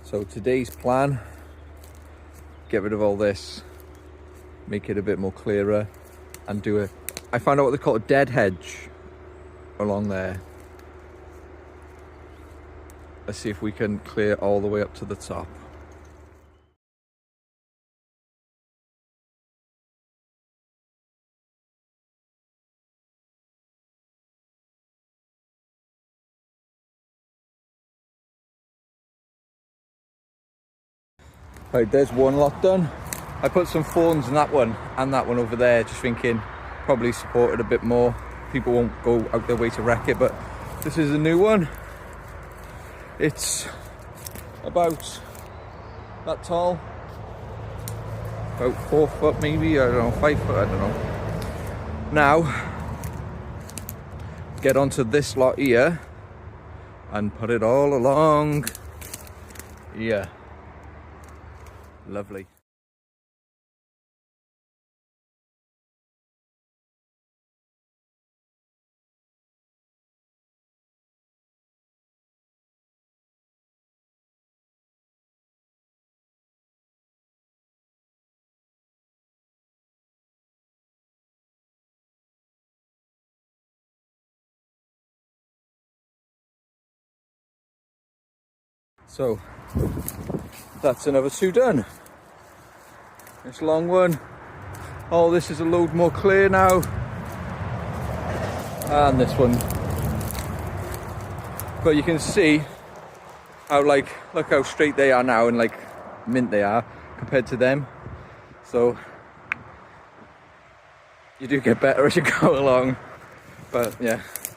So today's plan, get rid of all this, make it a bit more clearer, and do a, I found out what they call a dead hedge along there. Let's see if we can clear all the way up to the top. Right, there's one lot done. I put some thorns in that one and that one over there, just thinking probably support it a bit more. People won't go out their way to wreck it, but this is a new one. It's about that tall, about 4 foot maybe, I don't know, 5 foot, I don't know. Now, get onto this lot here and put it all along here. Lovely. So that's another 2 done. This long one. Oh, this is a load more clear now. And this one. But you can see how, like, look how straight they are now and like mint they are compared to them. So you do get better as you go along. But yeah.